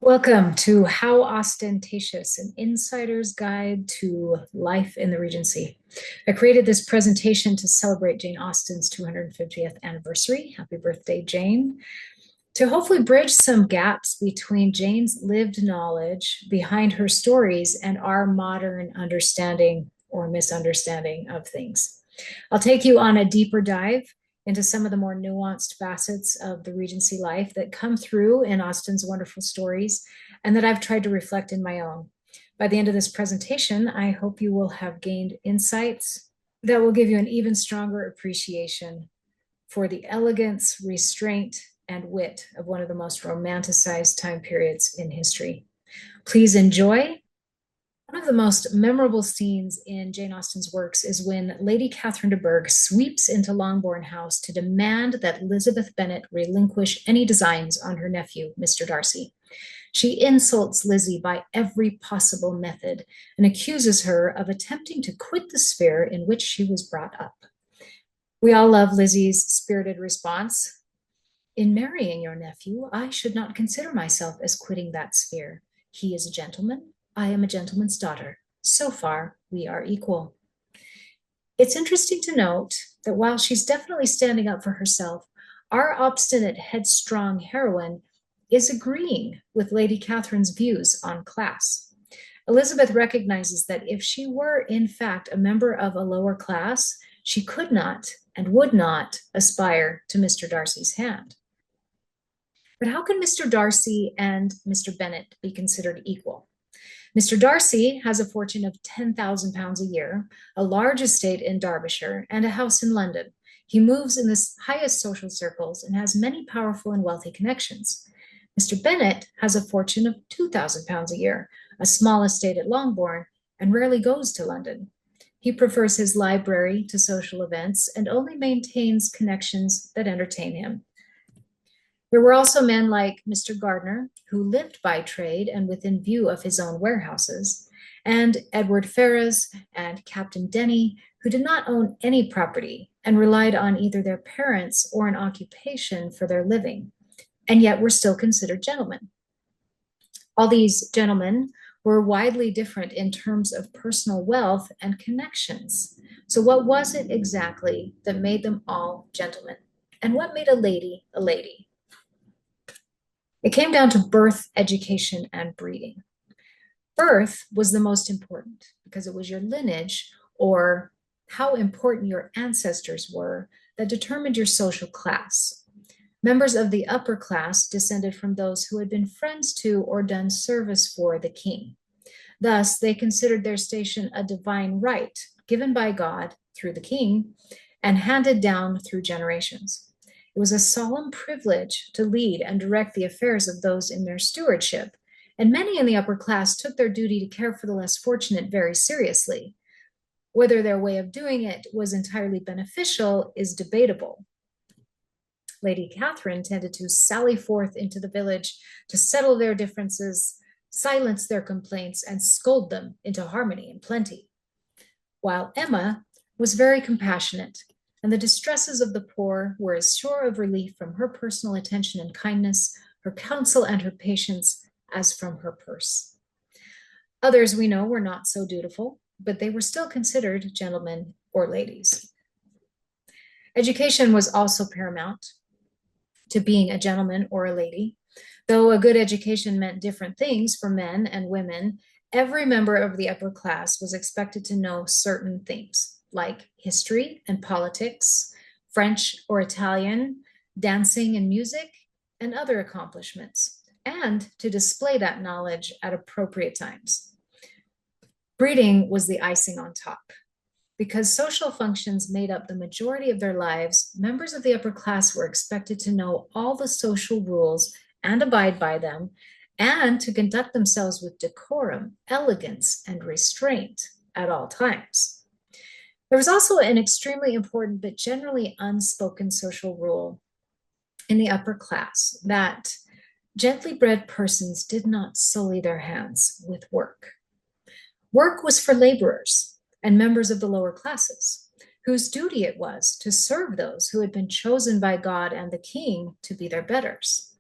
Welcome to How Austentatious, an insider's guide to life in the Regency. I created this presentation to celebrate Jane Austen's 250th anniversary. Happy birthday, Jane. To hopefully bridge some gaps between Jane's lived knowledge behind her stories and our modern understanding or misunderstanding of things. I'll take you on a deeper dive into some of the more nuanced facets of the Regency life that come through in Austen's wonderful stories and that I've tried to reflect in my own. By the end of this presentation, I hope you will have gained insights that will give you an even stronger appreciation for the elegance, restraint, and wit of one of the most romanticized time periods in history. Please enjoy. One of the most memorable scenes in Jane Austen's works is when Lady Catherine de Bourgh sweeps into Longbourn House to demand that Elizabeth Bennet relinquish any designs on her nephew, Mr. Darcy. She insults Lizzie by every possible method and accuses her of attempting to quit the sphere in which she was brought up. We all love Lizzie's spirited response. In marrying your nephew, I should not consider myself as quitting that sphere. He is a gentleman. I am a gentleman's daughter. So far, we are equal. It's interesting to note that while she's definitely standing up for herself, our obstinate, headstrong heroine is agreeing with Lady Catherine's views on class. Elizabeth recognizes that if she were, in fact, a member of a lower class, she could not and would not aspire to Mr. Darcy's hand. But how can Mr. Darcy and Mr. Bennet be considered equal? Mr. Darcy has a fortune of £10,000 a year, a large estate in Derbyshire, and a house in London. He moves in the highest social circles and has many powerful and wealthy connections. Mr. Bennet has a fortune of £2,000 a year, a small estate at Longbourn, and rarely goes to London. He prefers his library to social events and only maintains connections that entertain him. There were also men like Mr. Gardiner, who lived by trade and within view of his own warehouses, and Edward Ferrars and Captain Denny, who did not own any property and relied on either their parents or an occupation for their living, and yet were still considered gentlemen. All these gentlemen were widely different in terms of personal wealth and connections. So what was it exactly that made them all gentlemen? And what made a lady a lady? It came down to birth, education, and breeding. Birth was the most important because it was your lineage or how important your ancestors were that determined your social class. Members of the upper class descended from those who had been friends to or done service for the king. Thus, they considered their station a divine right given by God through the king and handed down through generations. It was a solemn privilege to lead and direct the affairs of those in their stewardship, and many in the upper class took their duty to care for the less fortunate very seriously. Whether their way of doing it was entirely beneficial is debatable. Lady Catherine tended to sally forth into the village to settle their differences, silence their complaints, and scold them into harmony and plenty, while Emma was very compassionate, and the distresses of the poor were as sure of relief from her personal attention and kindness, her counsel and her patience, as from her purse. Others, we know, were not so dutiful, but they were still considered gentlemen or ladies. Education was also paramount to being a gentleman or a lady. Though a good education meant different things for men and women, every member of the upper class was expected to know certain things like history and politics, French or Italian, dancing and music, and other accomplishments, and to display that knowledge at appropriate times. Breeding was the icing on top. Because social functions made up the majority of their lives, members of the upper class were expected to know all the social rules and abide by them, and to conduct themselves with decorum, elegance, and restraint at all times. There was also an extremely important but generally unspoken social rule in the upper class that gently bred persons did not sully their hands with work. Work was for laborers and members of the lower classes, whose duty it was to serve those who had been chosen by God and the king to be their betters.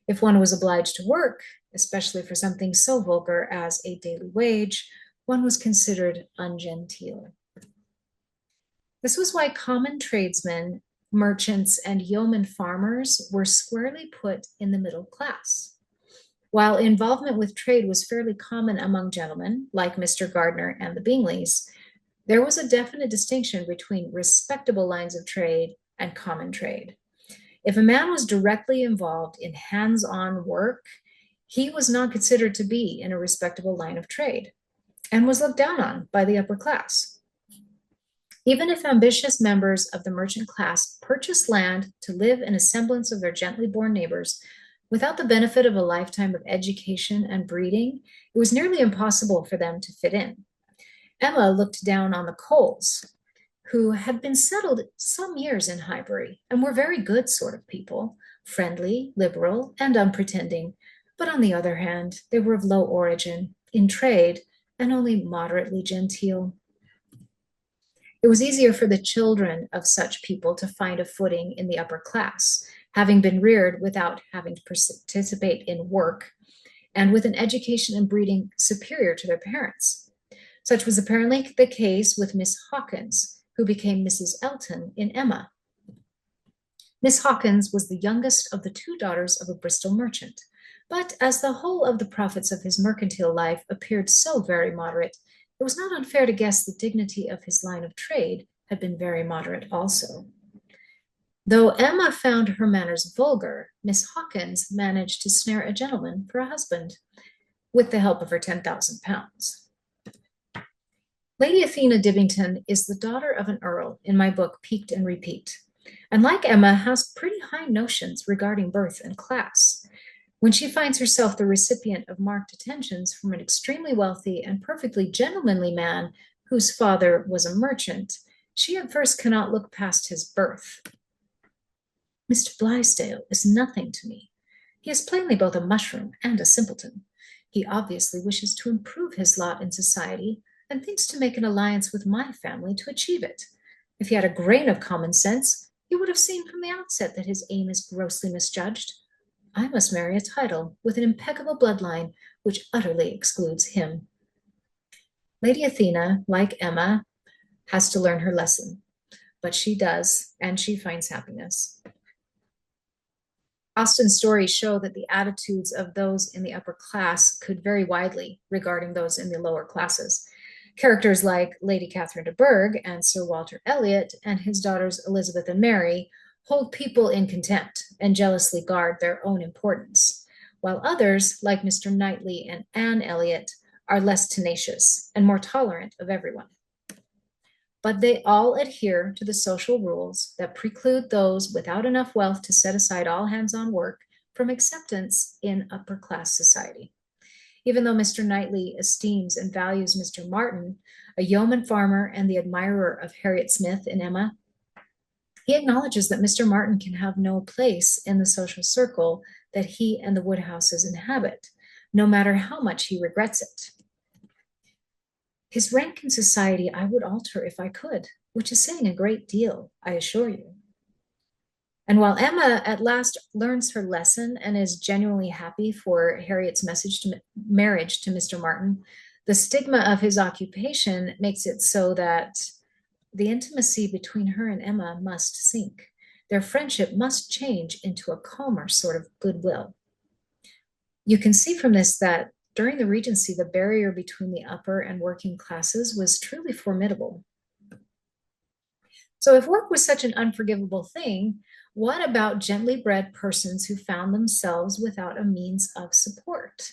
If one was obliged to work, especially for something so vulgar as a daily wage. One was considered ungenteel. This was why common tradesmen, merchants, and yeoman farmers were squarely put in the middle class. While involvement with trade was fairly common among gentlemen, like Mr. Gardner and the Bingleys, there was a definite distinction between respectable lines of trade and common trade. If a man was directly involved in hands-on work, he was not considered to be in a respectable line of trade and was looked down on by the upper class. Even if ambitious members of the merchant class purchased land to live in a semblance of their gently born neighbors, without the benefit of a lifetime of education and breeding, it was nearly impossible for them to fit in. Emma looked down on the Coles, who had been settled some years in Highbury and were very good sort of people, friendly, liberal, and unpretending. But on the other hand, they were of low origin, in trade, and only moderately genteel. It was easier for the children of such people to find a footing in the upper class, having been reared without having to participate in work, and with an education and breeding superior to their parents. Such was apparently the case with Miss Hawkins, who became Mrs. Elton in Emma. Miss Hawkins was the youngest of the two daughters of a Bristol merchant, but as the whole of the profits of his mercantile life appeared so very moderate, it was not unfair to guess the dignity of his line of trade had been very moderate also. Though Emma found her manners vulgar, Miss Hawkins managed to snare a gentleman for a husband, with the help of her 10,000 pounds. Lady Athena Dibbington is the daughter of an earl in my book Peaked and Repeat, and like Emma has pretty high notions regarding birth and class. When she finds herself the recipient of marked attentions from an extremely wealthy and perfectly gentlemanly man whose father was a merchant, she at first cannot look past his birth. Mr. Blithedale is nothing to me. He is plainly both a mushroom and a simpleton. He obviously wishes to improve his lot in society and thinks to make an alliance with my family to achieve it. If he had a grain of common sense, he would have seen from the outset that his aim is grossly misjudged. I must marry a title with an impeccable bloodline which utterly excludes him. Lady Athena, like Emma, has to learn her lesson, but she does, and she finds happiness. Austen's stories show that the attitudes of those in the upper class could vary widely regarding those in the lower classes. Characters like Lady Catherine de Bourgh and Sir Walter Elliot and his daughters Elizabeth and Mary hold people in contempt and jealously guard their own importance, while others, like Mr. Knightley and Anne Elliot, are less tenacious and more tolerant of everyone. But they all adhere to the social rules that preclude those without enough wealth to set aside all hands-on work from acceptance in upper-class society. Even though Mr. Knightley esteems and values Mr. Martin, a yeoman farmer and the admirer of Harriet Smith in Emma, he acknowledges that Mr. Martin can have no place in the social circle that he and the Woodhouses inhabit, no matter how much he regrets it. His rank in society I would alter if I could, which is saying a great deal, I assure you. And while Emma at last learns her lesson and is genuinely happy for Harriet's marriage to Mr. Martin, the stigma of his occupation makes it so that the intimacy between her and Emma must sink. Their friendship must change into a calmer sort of goodwill. You can see from this that during the Regency, the barrier between the upper and working classes was truly formidable. So if work was such an unforgivable thing, what about gently bred persons who found themselves without a means of support?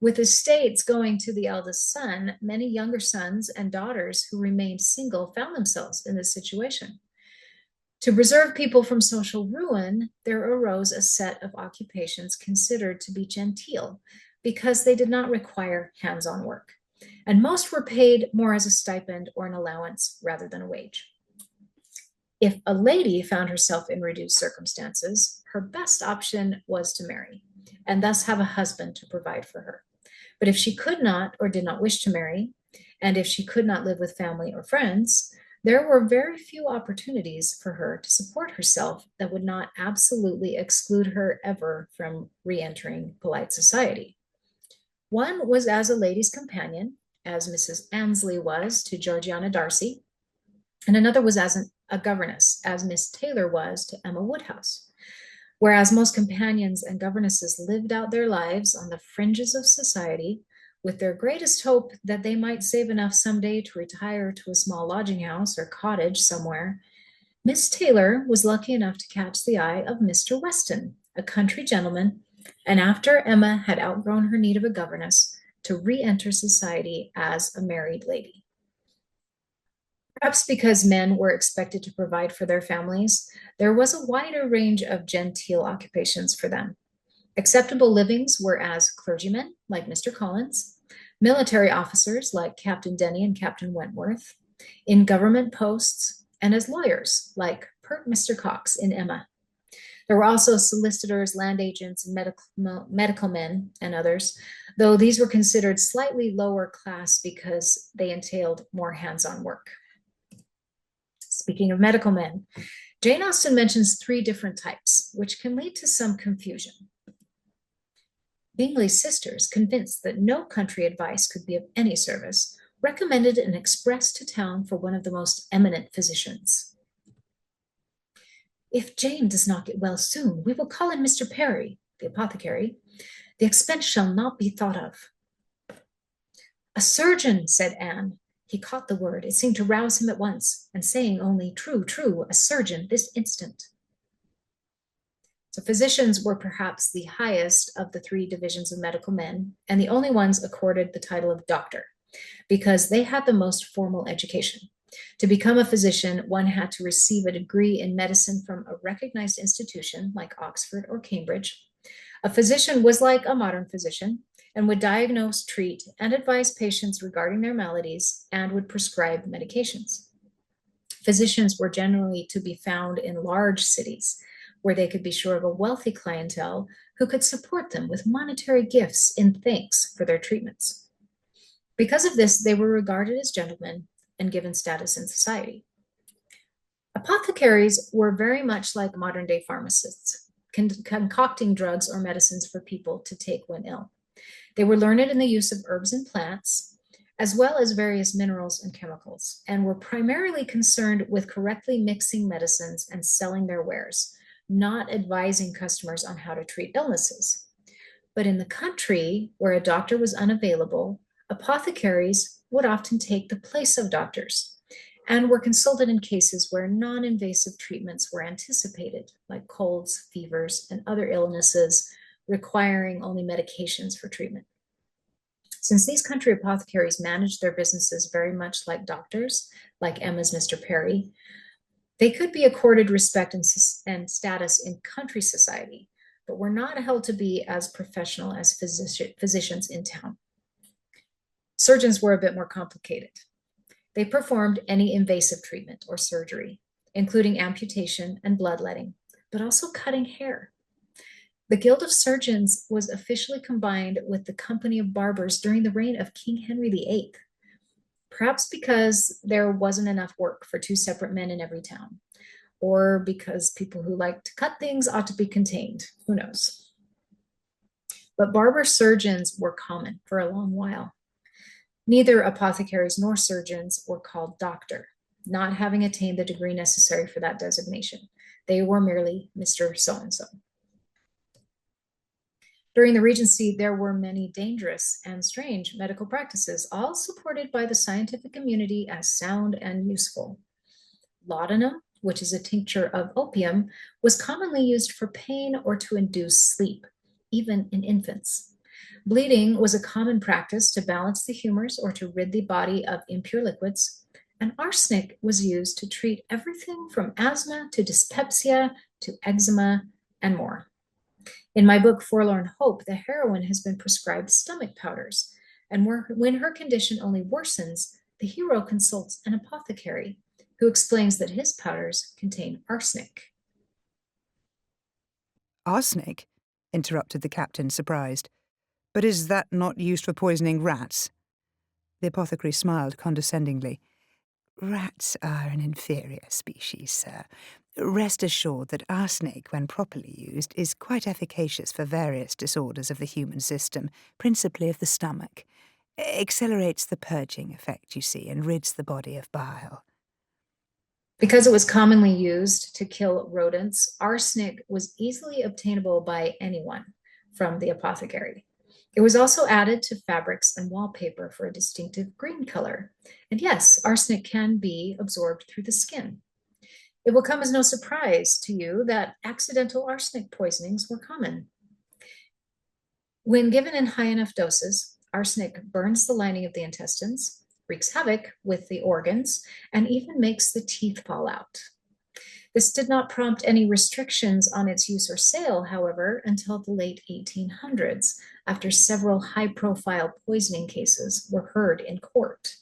With estates going to the eldest son, many younger sons and daughters who remained single found themselves in this situation. To preserve people from social ruin, there arose a set of occupations considered to be genteel because they did not require hands-on work, and most were paid more as a stipend or an allowance rather than a wage. If a lady found herself in reduced circumstances, her best option was to marry and thus have a husband to provide for her. But if she could not or did not wish to marry, and if she could not live with family or friends, there were very few opportunities for her to support herself that would not absolutely exclude her ever from re-entering polite society. One was as a lady's companion, as Mrs. Annesley was to Georgiana Darcy, and another was as a governess, as Miss Taylor was to Emma Woodhouse. Whereas most companions and governesses lived out their lives on the fringes of society, with their greatest hope that they might save enough someday to retire to a small lodging house or cottage somewhere, Miss Taylor was lucky enough to catch the eye of Mr. Weston, a country gentleman, and after Emma had outgrown her need of a governess, to re-enter society as a married lady. Perhaps because men were expected to provide for their families, there was a wider range of genteel occupations for them. Acceptable livings were as clergymen, like Mr. Collins, military officers, like Captain Denny and Captain Wentworth, in government posts, and as lawyers, like pert Mr. Cox in Emma. There were also solicitors, land agents, medical men, and others, though these were considered slightly lower class because they entailed more hands-on work. Speaking of medical men, Jane Austen mentions 3 different types, which can lead to some confusion. Bingley's sisters, convinced that no country advice could be of any service, recommended an express to town for one of the most eminent physicians. If Jane does not get well soon, we will call in Mr. Perry, the apothecary. The expense shall not be thought of. A surgeon, said Anne. He caught the word. It seemed to rouse him at once, and saying only, true, true, a surgeon this instant. So physicians were perhaps the highest of the 3 divisions of medical men, and the only ones accorded the title of doctor, because they had the most formal education. To become a physician, one had to receive a degree in medicine from a recognized institution like Oxford or Cambridge. A physician was like a modern physician and would diagnose, treat, and advise patients regarding their maladies and would prescribe medications. Physicians were generally to be found in large cities where they could be sure of a wealthy clientele who could support them with monetary gifts in thanks for their treatments. Because of this, they were regarded as gentlemen and given status in society. Apothecaries were very much like modern-day pharmacists, concocting drugs or medicines for people to take when ill. They were learned in the use of herbs and plants, as well as various minerals and chemicals, and were primarily concerned with correctly mixing medicines and selling their wares, not advising customers on how to treat illnesses. But in the country, where a doctor was unavailable, apothecaries would often take the place of doctors and were consulted in cases where non-invasive treatments were anticipated, like colds, fevers, and other illnesses requiring only medications for treatment. Since these country apothecaries managed their businesses very much like doctors, like Emma's Mr. Perry, they could be accorded respect and status in country society, but were not held to be as professional as physicians in town. Surgeons were a bit more complicated. They performed any invasive treatment or surgery, including amputation and bloodletting, but also cutting hair. The Guild of Surgeons was officially combined with the Company of Barbers during the reign of King Henry VIII, perhaps because there wasn't enough work for 2 separate men in every town, or because people who like to cut things ought to be contained. Who knows? But barber surgeons were common for a long while. Neither apothecaries nor surgeons were called doctor, not having attained the degree necessary for that designation. They were merely Mr. So-and-so. During the Regency, there were many dangerous and strange medical practices, all supported by the scientific community as sound and useful. Laudanum, which is a tincture of opium, was commonly used for pain or to induce sleep, even in infants. Bleeding was a common practice to balance the humors or to rid the body of impure liquids, and arsenic was used to treat everything from asthma to dyspepsia to eczema and more. In my book, Forlorn Hope, the heroine has been prescribed stomach powders, and when her condition only worsens, the hero consults an apothecary who explains that his powders contain arsenic. Arsenic? Interrupted the captain, surprised. But is that not used for poisoning rats? The apothecary smiled condescendingly. Rats are an inferior species, sir. Rest assured that arsenic, when properly used, is quite efficacious for various disorders of the human system, principally of the stomach. Accelerates the purging effect, you see, and rids the body of bile. Because it was commonly used to kill rodents, arsenic was easily obtainable by anyone from the apothecary. It was also added to fabrics and wallpaper for a distinctive green color. And yes, arsenic can be absorbed through the skin. It will come as no surprise to you that accidental arsenic poisonings were common. When given in high enough doses, arsenic burns the lining of the intestines, wreaks havoc with the organs, and even makes the teeth fall out. This did not prompt any restrictions on its use or sale, however, until the late 1800s, after several high-profile poisoning cases were heard in court.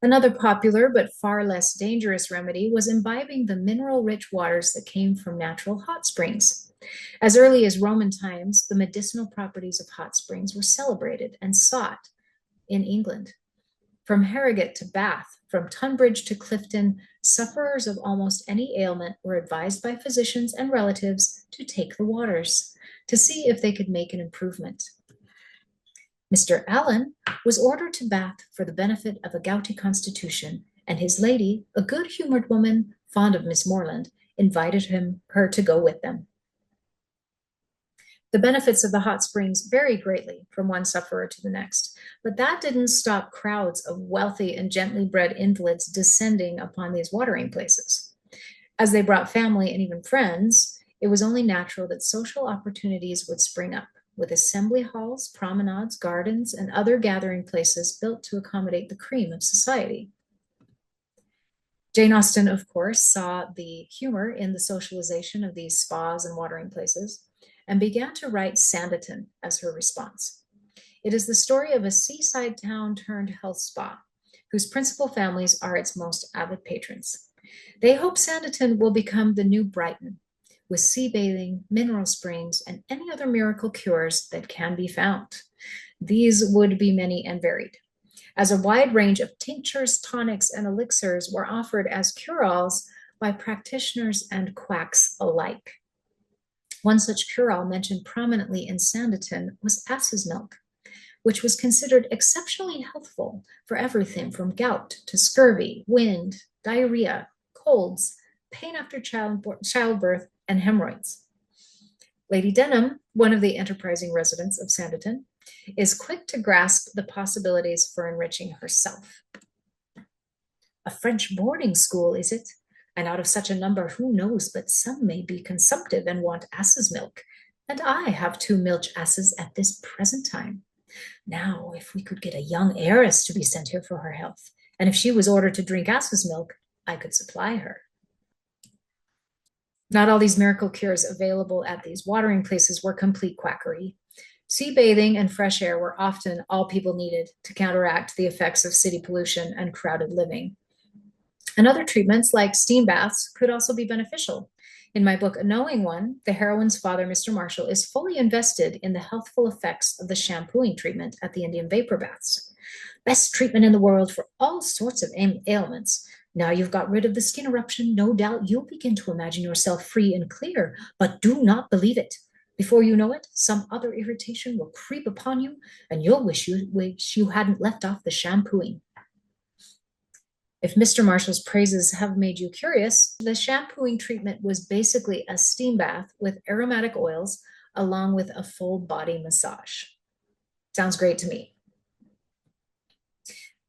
Another popular but far less dangerous remedy was imbibing the mineral-rich waters that came from natural hot springs. As early as Roman times, the medicinal properties of hot springs were celebrated and sought in England. From Harrogate to Bath, from Tunbridge to Clifton, sufferers of almost any ailment were advised by physicians and relatives to take the waters to see if they could make an improvement. Mr. Allen was ordered to Bath for the benefit of a gouty constitution, and his lady, a good-humored woman fond of Miss Morland, invited her to go with them. The benefits of the hot springs vary greatly from one sufferer to the next, but that didn't stop crowds of wealthy and gently bred invalids descending upon these watering places. As they brought family and even friends, it was only natural that social opportunities would spring up, with assembly halls, promenades, gardens, and other gathering places built to accommodate the cream of society. Jane Austen, of course, saw the humor in the socialization of these spas and watering places, and began to write Sanditon as her response. It is the story of a seaside town turned health spa, whose principal families are its most avid patrons. They hope Sanditon will become the new Brighton, with sea bathing, mineral springs, and any other miracle cures that can be found. These would be many and varied, as a wide range of tinctures, tonics, and elixirs were offered as cure-alls by practitioners and quacks alike. One such cure-all mentioned prominently in Sanditon was ass's milk, which was considered exceptionally healthful for everything from gout to scurvy, wind, diarrhea, colds, pain after childbirth, and hemorrhoids. Lady Denham, one of the enterprising residents of Sanditon, is quick to grasp the possibilities for enriching herself. A French boarding school, is it? And out of such a number, who knows but some may be consumptive and want ass's milk. And I have 2 milch asses at this present time. Now, if we could get a young heiress to be sent here for her health, and if she was ordered to drink ass's milk, I could supply her. Not all these miracle cures available at these watering places were complete quackery. Sea bathing and fresh air were often all people needed to counteract the effects of city pollution and crowded living. And other treatments, like steam baths, could also be beneficial. In my book, A Knowing One, the heroine's father, Mr. Marshall, is fully invested in the healthful effects of the shampooing treatment at the Indian vapor baths. Best treatment in the world for all sorts of ailments. Now you've got rid of the skin eruption, no doubt you'll begin to imagine yourself free and clear, but do not believe it. Before you know it, some other irritation will creep upon you, and you'll wish you hadn't left off the shampooing. If Mr. Marshall's praises have made you curious, the shampooing treatment was basically a steam bath with aromatic oils along with a full body massage. Sounds great to me.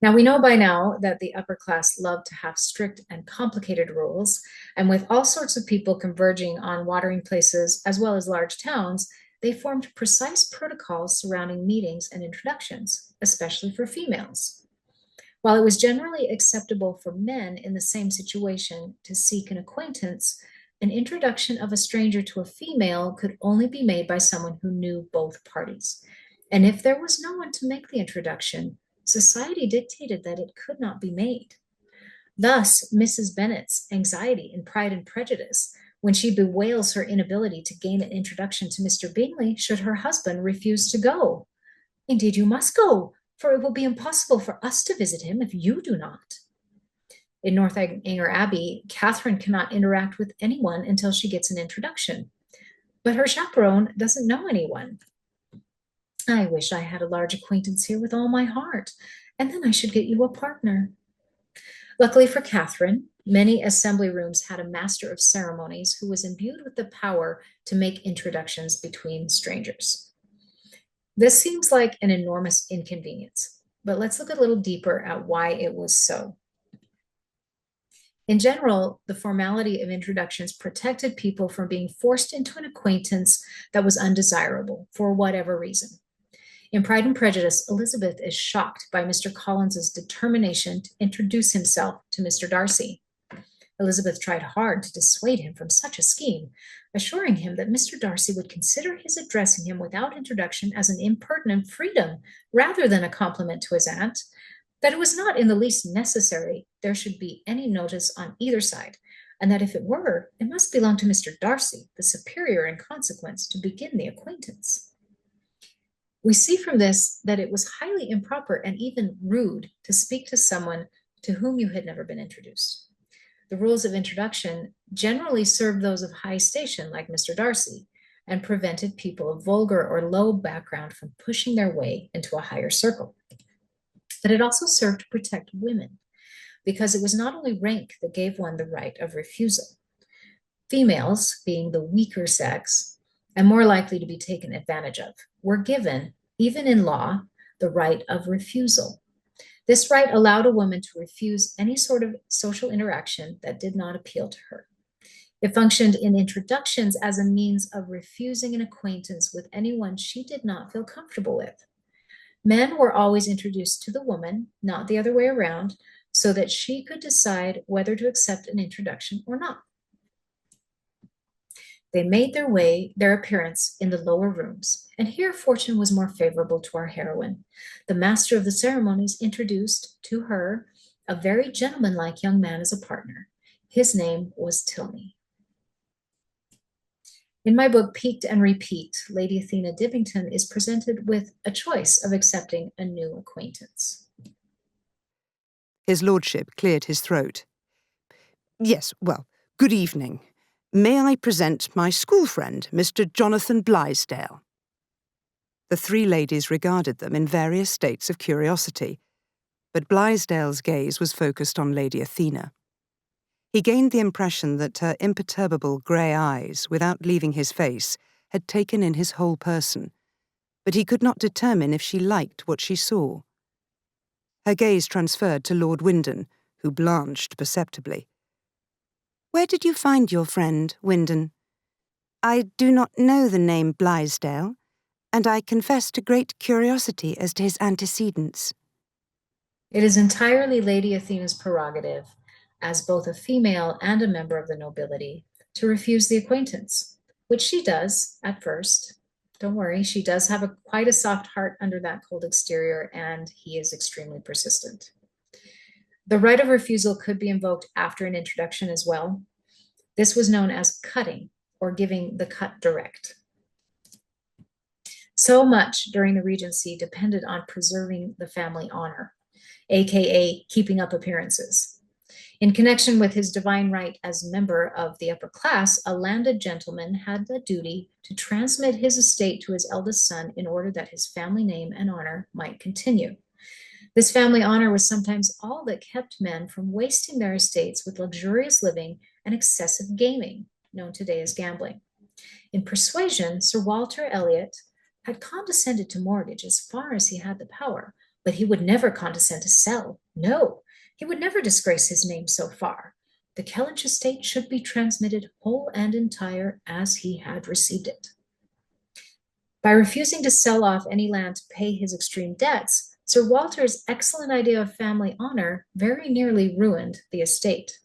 Now, we know by now that the upper class loved to have strict and complicated rules, and with all sorts of people converging on watering places as well as large towns, they formed precise protocols surrounding meetings and introductions, especially for females. While it was generally acceptable for men in the same situation to seek an acquaintance, an introduction of a stranger to a female could only be made by someone who knew both parties. And if there was no one to make the introduction, society dictated that it could not be made. Thus, Mrs. Bennet's anxiety in Pride and Prejudice, when she bewails her inability to gain an introduction to Mr. Bingley should her husband refuse to go. Indeed, you must go. for it will be impossible for us to visit him if you do not. In Northanger Abbey, Catherine cannot interact with anyone until she gets an introduction, but her chaperone doesn't know anyone. I wish I had a large acquaintance here with all my heart, and then I should get you a partner. Luckily for Catherine, many assembly rooms had a master of ceremonies who was imbued with the power to make introductions between strangers. This seems like an enormous inconvenience, but let's look a little deeper at why it was so. In general, the formality of introductions protected people from being forced into an acquaintance that was undesirable for whatever reason. In Pride and Prejudice, Elizabeth is shocked by Mr. Collins's determination to introduce himself to Mr. Darcy. Elizabeth tried hard to dissuade him from such a scheme, assuring him that Mr. Darcy would consider his addressing him without introduction as an impertinent freedom rather than a compliment to his aunt, that it was not in the least necessary there should be any notice on either side, and that if it were, it must belong to Mr. Darcy, the superior in consequence, to begin the acquaintance. We see from this that it was highly improper and even rude to speak to someone to whom you had never been introduced. The rules of introduction generally served those of high station, like Mr. Darcy, and prevented people of vulgar or low background from pushing their way into a higher circle. But it also served to protect women, because it was not only rank that gave one the right of refusal. Females, being the weaker sex and more likely to be taken advantage of, were given, even in law, the right of refusal. This right allowed a woman to refuse any sort of social interaction that did not appeal to her. It functioned in introductions as a means of refusing an acquaintance with anyone she did not feel comfortable with. Men were always introduced to the woman, not the other way around, so that she could decide whether to accept an introduction or not. They made their appearance in the lower rooms, and here fortune was more favorable to our heroine. The master of the ceremonies introduced to her a very gentlemanlike young man as a partner. His name was Tilney. In my book, Peaked and Repeat, Lady Athena Dippington is presented with a choice of accepting a new acquaintance. His lordship cleared his throat. Yes, well, good evening. May I present my school friend, Mr. Jonathan Blithedale? The three ladies regarded them in various states of curiosity, but Blithedale's gaze was focused on Lady Athena. He gained the impression that her imperturbable grey eyes, without leaving his face, had taken in his whole person, but he could not determine if she liked what she saw. Her gaze transferred to Lord Wyndon, who blanched perceptibly. "Where did you find your friend, Wyndon?" "I do not know the name Blithedale, and I confess to great curiosity as to his antecedents." It is entirely Lady Athena's prerogative, as both a female and a member of the nobility, to refuse the acquaintance, which she does at first. Don't worry, she does have quite a soft heart under that cold exterior, and he is extremely persistent. The right of refusal could be invoked after an introduction as well. This was known as cutting, or giving the cut direct. So much during the Regency depended on preserving the family honor, aka keeping up appearances. In connection with his divine right as member of the upper class, a landed gentleman had the duty to transmit his estate to his eldest son in order that his family name and honor might continue. This family honor was sometimes all that kept men from wasting their estates with luxurious living and excessive gaming, known today as gambling. In Persuasion, Sir Walter Elliot had condescended to mortgage as far as he had the power, but he would never condescend to sell. No, he would never disgrace his name so far. The Kellynch estate should be transmitted whole and entire as he had received it. By refusing to sell off any land to pay his extreme debts, Sir Walter's excellent idea of family honor very nearly ruined the estate.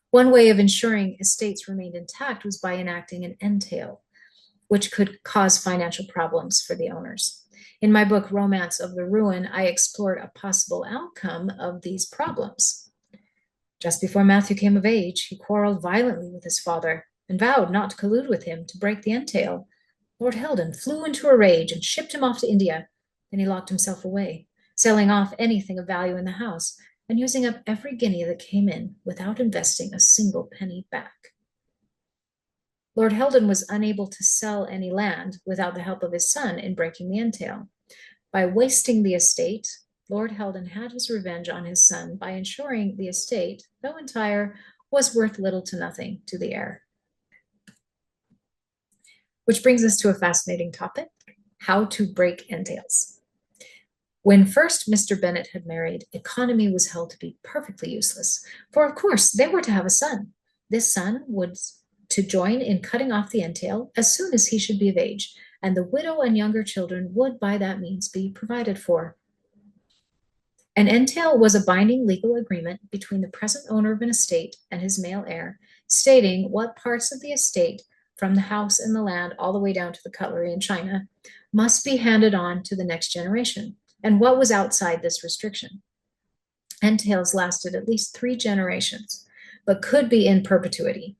One way of ensuring estates remained intact was by enacting an entail, which could cause financial problems for the owners. In my book, Romance of the Ruin, I explored a possible outcome of these problems. Just before Matthew came of age, he quarreled violently with his father and vowed not to collude with him to break the entail. Lord Heldon flew into a rage and shipped him off to India. and he locked himself away, selling off anything of value in the house and using up every guinea that came in without investing a single penny back. Lord Heldon was unable to sell any land without the help of his son in breaking the entail. By wasting the estate, Lord Heldon had his revenge on his son by ensuring the estate, though entire, was worth little to nothing to the heir. Which brings us to a fascinating topic: how to break entails. When first Mr. Bennet had married, economy was held to be perfectly useless, for of course they were to have a son. This son was to join in cutting off the entail as soon as he should be of age, and the widow and younger children would by that means be provided for. An entail was a binding legal agreement between the present owner of an estate and his male heir, stating what parts of the estate, from the house and the land all the way down to the cutlery and china, must be handed on to the next generation, and what was outside this restriction. Entails lasted at least 3 generations, but could be in perpetuity.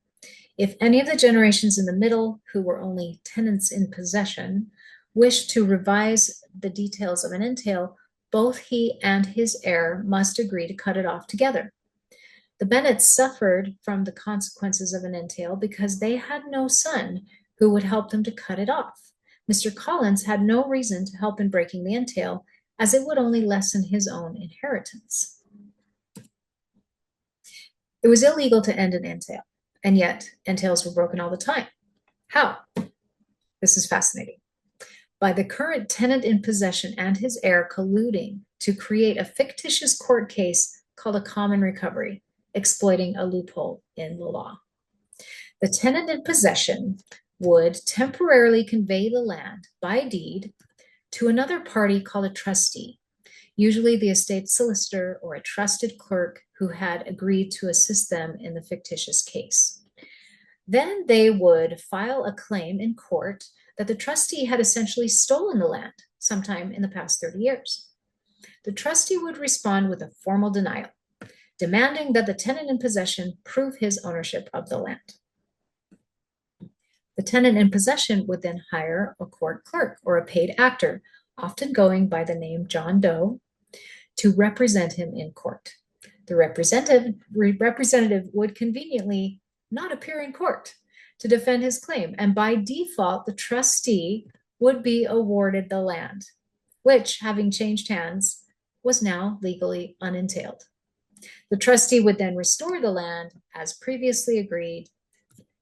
If any of the generations in the middle, who were only tenants in possession, wished to revise the details of an entail, both he and his heir must agree to cut it off together. The Bennets suffered from the consequences of an entail because they had no son who would help them to cut it off. Mr. Collins had no reason to help in breaking the entail, as it would only lessen his own inheritance. It was illegal to end an entail, and yet entails were broken all the time. How? This is fascinating. By the current tenant in possession and his heir colluding to create a fictitious court case called a common recovery, exploiting a loophole in the law. The tenant in possession would temporarily convey the land by deed to another party called a trustee, usually the estate solicitor or a trusted clerk who had agreed to assist them in the fictitious case. Then they would file a claim in court that the trustee had essentially stolen the land sometime in the past 30 years. The trustee would respond with a formal denial, demanding that the tenant in possession prove his ownership of the land. The tenant in possession would then hire a court clerk or a paid actor, often going by the name John Doe, to represent him in court. The representative would conveniently not appear in court to defend his claim, and by default, the trustee would be awarded the land, which, having changed hands, was now legally unentailed. The trustee would then restore the land, as previously agreed,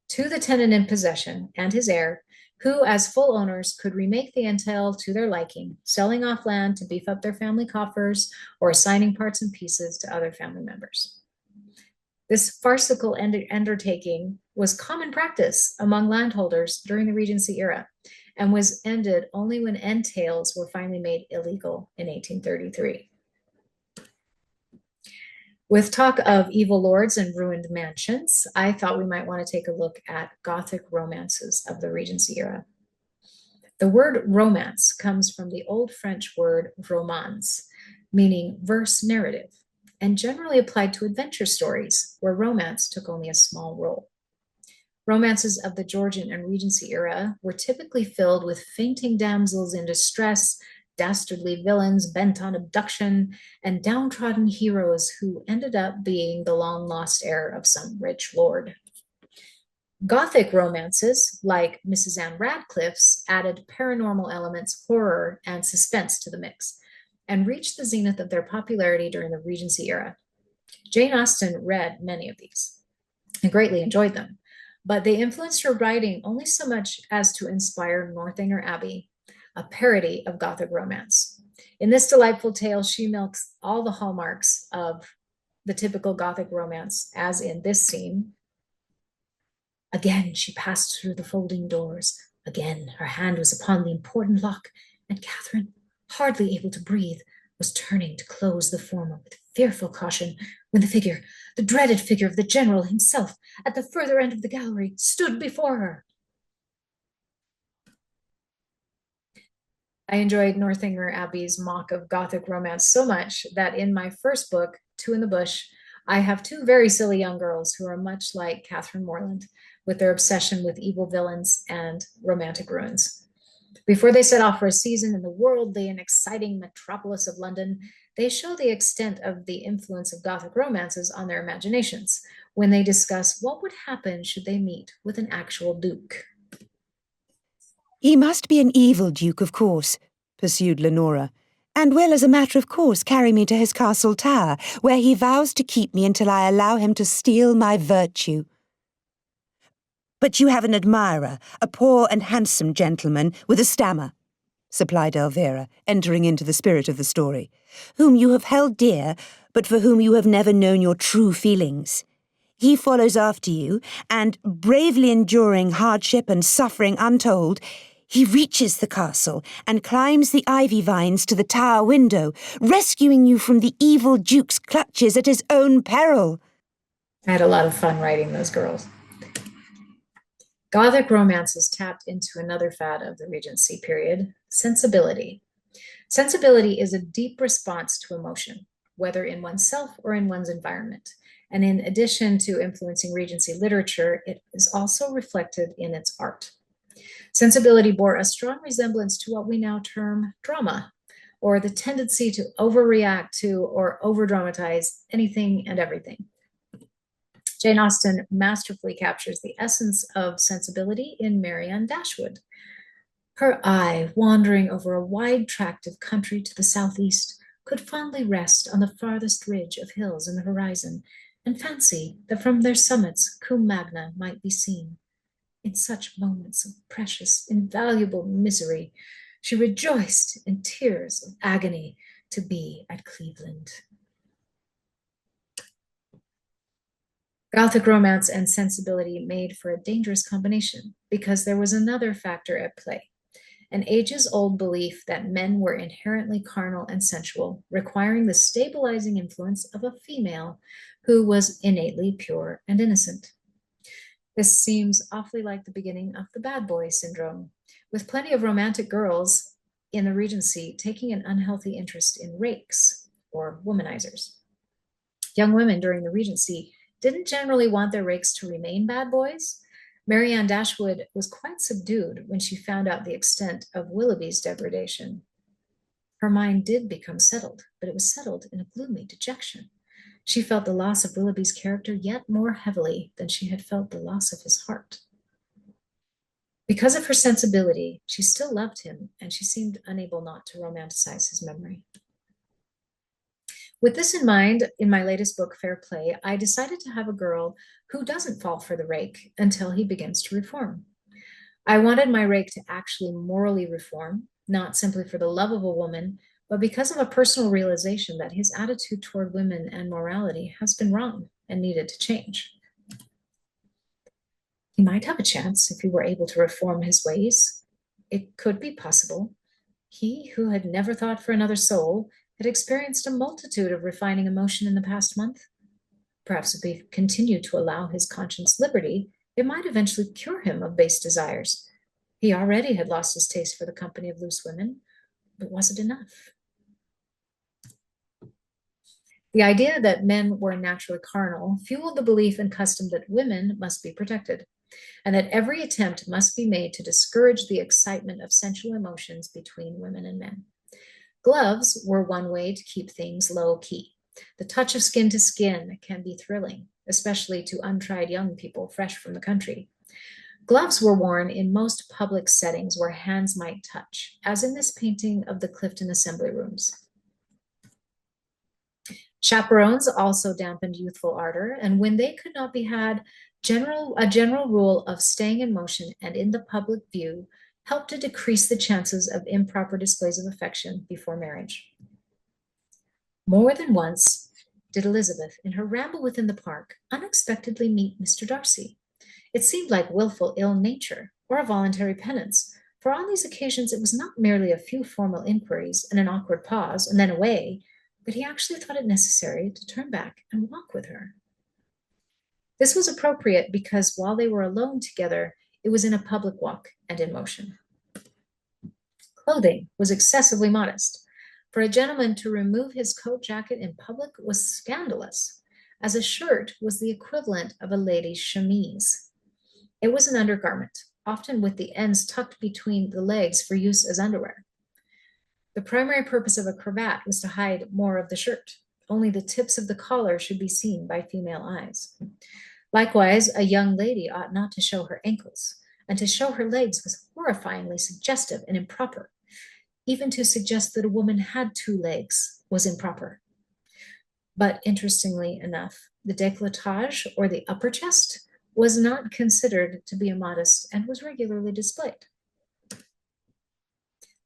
to the tenant in possession and his heir, who, as full owners, could remake the entail to their liking, selling off land to beef up their family coffers or assigning parts and pieces to other family members. This farcical undertaking was common practice among landholders during the Regency era and was ended only when entails were finally made illegal in 1833. With talk of evil lords and ruined mansions, I thought we might want to take a look at Gothic romances of the Regency era. The word romance comes from the Old French word romance, meaning verse narrative, and generally applied to adventure stories where romance took only a small role. Romances of the Georgian and Regency era were typically filled with fainting damsels in distress, dastardly villains bent on abduction, and downtrodden heroes who ended up being the long-lost heir of some rich lord. Gothic romances, like Mrs. Anne Radcliffe's, added paranormal elements, horror, and suspense to the mix, and reached the zenith of their popularity during the Regency era. Jane Austen read many of these and greatly enjoyed them, but they influenced her writing only so much as to inspire Northanger Abbey, a parody of Gothic romance. In this delightful tale, she milks all the hallmarks of the typical Gothic romance, as in this scene. Again, she passed through the folding doors. Again, her hand was upon the important lock, and Catherine, hardly able to breathe, was turning to close the former with fearful caution when the dreaded figure of the general himself, at the further end of the gallery, stood before her. I enjoyed Northanger Abbey's mock of Gothic romance so much that in my first book, Two in the Bush, I have 2 very silly young girls who are much like Catherine Morland, with their obsession with evil villains and romantic ruins. Before they set off for a season in the worldly and exciting metropolis of London, they show the extent of the influence of Gothic romances on their imaginations when they discuss what would happen should they meet with an actual duke. He must be an evil duke, of course, pursued Lenora, and will, as a matter of course, carry me to his castle tower, where he vows to keep me until I allow him to steal my virtue. But you have an admirer, a poor and handsome gentleman with a stammer, supplied Elvira, entering into the spirit of the story, whom you have held dear, but for whom you have never known your true feelings. He follows after you, and, bravely enduring hardship and suffering untold, he reaches the castle and climbs the ivy vines to the tower window, rescuing you from the evil duke's clutches at his own peril. I had a lot of fun writing those girls. Gothic romances tapped into another fad of the Regency period, sensibility. Sensibility is a deep response to emotion, whether in oneself or in one's environment. And in addition to influencing Regency literature, it is also reflected in its art. Sensibility bore a strong resemblance to what we now term drama, or the tendency to overreact to or overdramatize anything and everything. Jane Austen masterfully captures the essence of sensibility in Marianne Dashwood. Her eye, wandering over a wide tract of country to the southeast, could fondly rest on the farthest ridge of hills in the horizon, and fancy that from their summits Cum Magna might be seen. In such moments of precious, invaluable misery, she rejoiced in tears of agony to be at Cleveland. Gothic romance and sensibility made for a dangerous combination because there was another factor at play, an ages-old belief that men were inherently carnal and sensual, requiring the stabilizing influence of a female who was innately pure and innocent. This seems awfully like the beginning of the bad boy syndrome, with plenty of romantic girls in the Regency taking an unhealthy interest in rakes, or womanizers. Young women during the Regency didn't generally want their rakes to remain bad boys. Marianne Dashwood was quite subdued when she found out the extent of Willoughby's degradation. Her mind did become settled, but it was settled in a gloomy dejection. She felt the loss of Willoughby's character yet more heavily than she had felt the loss of his heart. Because of her sensibility, she still loved him, and she seemed unable not to romanticize his memory. With this in mind, in my latest book, Fair Play, I decided to have a girl who doesn't fall for the rake until he begins to reform. I wanted my rake to actually morally reform, not simply for the love of a woman, but because of a personal realization that his attitude toward women and morality has been wrong and needed to change. He might have a chance if he were able to reform his ways. It could be possible. He, who had never thought for another soul, had experienced a multitude of refining emotion in the past month. Perhaps if he continued to allow his conscience liberty, it might eventually cure him of base desires. He already had lost his taste for the company of loose women, but was it enough? The idea that men were naturally carnal fueled the belief and custom that women must be protected, and that every attempt must be made to discourage the excitement of sensual emotions between women and men. Gloves were one way to keep things low-key. The touch of skin to skin can be thrilling, especially to untried young people fresh from the country. Gloves were worn in most public settings where hands might touch, as in this painting of the Clifton Assembly Rooms. Chaperones also dampened youthful ardor, and when they could not be had, a general rule of staying in motion and in the public view helped to decrease the chances of improper displays of affection before marriage. More than once did Elizabeth, in her ramble within the park, unexpectedly meet Mr. Darcy. It seemed like willful ill nature or a voluntary penance, for on these occasions it was not merely a few formal inquiries and an awkward pause and then away, but he actually thought it necessary to turn back and walk with her. This was appropriate because while they were alone together, it was in a public walk and in motion. Clothing was excessively modest. For a gentleman to remove his coat jacket in public was scandalous, as a shirt was the equivalent of a lady's chemise. It was an undergarment, often with the ends tucked between the legs for use as underwear. The primary purpose of a cravat was to hide more of the shirt. Only the tips of the collar should be seen by female eyes. Likewise, a young lady ought not to show her ankles, and to show her legs was horrifyingly suggestive and improper. Even to suggest that a woman had two legs was improper. But interestingly enough, the décolletage, or the upper chest, was not considered to be immodest and was regularly displayed.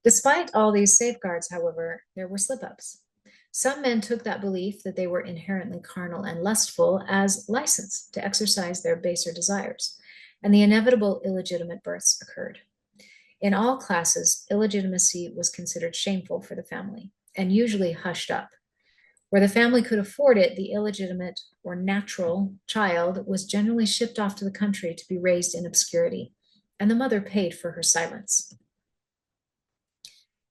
Despite all these safeguards, however, there were slip-ups. Some men took that belief that they were inherently carnal and lustful as license to exercise their baser desires, and the inevitable illegitimate births occurred. In all classes, illegitimacy was considered shameful for the family and usually hushed up. Where the family could afford it, the illegitimate or natural child was generally shipped off to the country to be raised in obscurity, and the mother paid for her silence.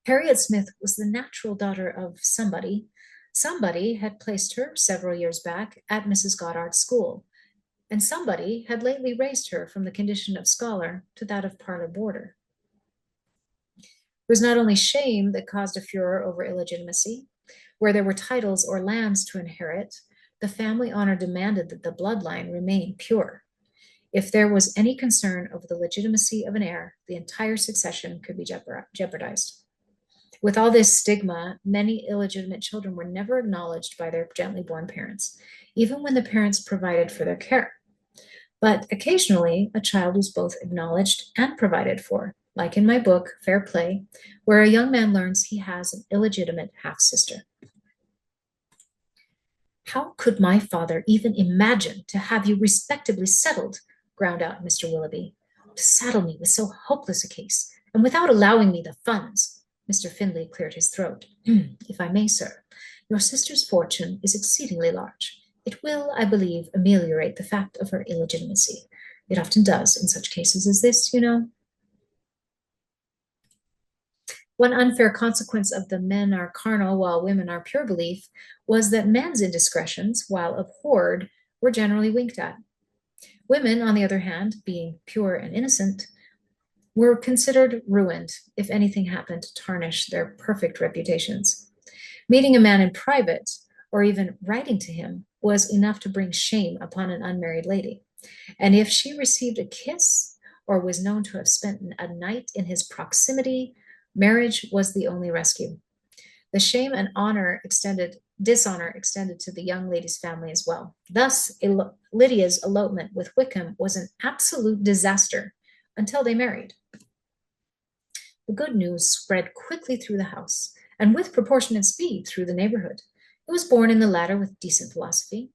Harriet Smith was the natural daughter of somebody. Somebody had placed her several years back at Mrs. Goddard's school, and somebody had lately raised her from the condition of scholar to that of parlor boarder. It was not only shame that caused a furor over illegitimacy. Where there were titles or lands to inherit, the family honor demanded that the bloodline remain pure. If there was any concern over the legitimacy of an heir, the entire succession could be jeopardized. With all this stigma, many illegitimate children were never acknowledged by their gently born parents, even when the parents provided for their care. But occasionally, a child was both acknowledged and provided for, like in my book, Fair Play, where a young man learns he has an illegitimate half-sister. How could my father even imagine to have you respectably settled, ground out Mr. Willoughby, to saddle me with so hopeless a case, and without allowing me the funds? Mr. Findlay cleared his throat. If I may, sir, your sister's fortune is exceedingly large. It will, I believe, ameliorate the fact of her illegitimacy. It often does in such cases as this, you know. One unfair consequence of the men are carnal while women are pure belief was that men's indiscretions, while abhorred, were generally winked at. Women, on the other hand, being pure and innocent, were considered ruined if anything happened to tarnish their perfect reputations. Meeting a man in private, or even writing to him, was enough to bring shame upon an unmarried lady. And if she received a kiss, or was known to have spent a night in his proximity, marriage was the only rescue. The shame and dishonor extended to the young lady's family as well. Thus, Lydia's elopement with Wickham was an absolute disaster until they married. The good news spread quickly through the house, and with proportionate speed through the neighborhood. It was born in the latter with decent philosophy.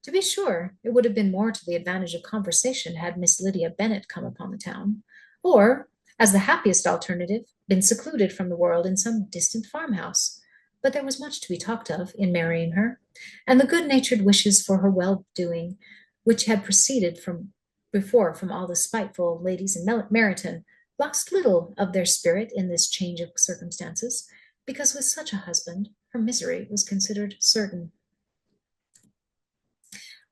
To be sure, it would have been more to the advantage of conversation had Miss Lydia Bennet come upon the town, or, as the happiest alternative, been secluded from the world in some distant farmhouse. But there was much to be talked of in marrying her, and the good-natured wishes for her well-doing, which had proceeded from all the spiteful ladies in Meryton, lost little of their spirit in this change of circumstances, because with such a husband, her misery was considered certain.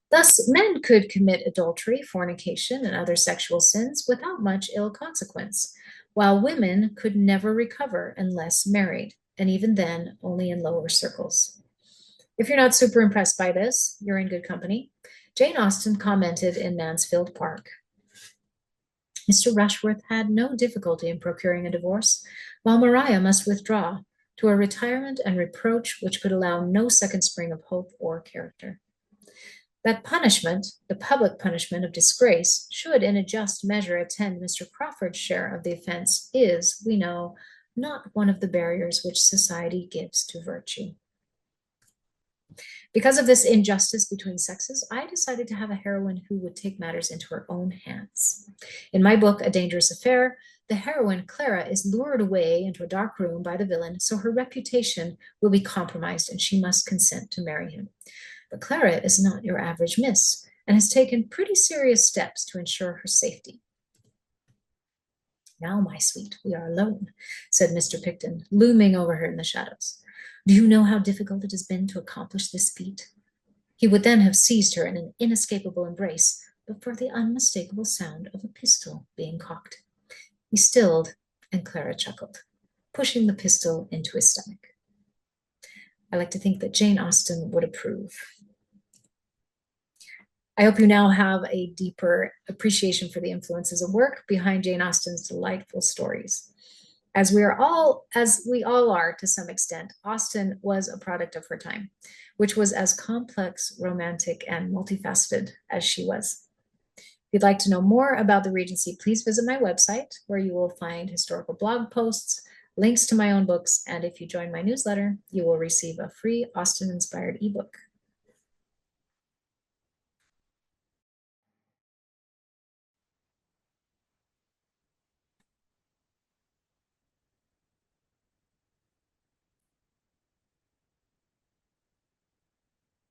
Thus, men could commit adultery, fornication, and other sexual sins without much ill consequence, while women could never recover unless married, and even then only in lower circles. If you're not super impressed by this, you're in good company. Jane Austen commented in Mansfield Park. Mr. Rushworth had no difficulty in procuring a divorce, while Maria must withdraw to a retirement and reproach which could allow no second spring of hope or character. That punishment, the public punishment of disgrace, should in a just measure attend Mr. Crawford's share of the offense is, we know, not one of the barriers which society gives to virtue. Because of this injustice between sexes, I decided to have a heroine who would take matters into her own hands. In my book, A Dangerous Affair, the heroine, Clara, is lured away into a dark room by the villain, so her reputation will be compromised and she must consent to marry him. But Clara is not your average miss and has taken pretty serious steps to ensure her safety. Now, my sweet, we are alone, said Mr. Picton, looming over her in the shadows. Do you know how difficult it has been to accomplish this feat? He would then have seized her in an inescapable embrace, but for the unmistakable sound of a pistol being cocked. He stilled, and Clara chuckled, pushing the pistol into his stomach. I like to think that Jane Austen would approve. I hope you now have a deeper appreciation for the influences of work behind Jane Austen's delightful stories. As we all are to some extent, Austen was a product of her time, which was as complex, romantic, and multifaceted as she was. If you'd like to know more about the Regency, please visit my website, where you will find historical blog posts, links to my own books, and if you join my newsletter, you will receive a free Austen-inspired ebook.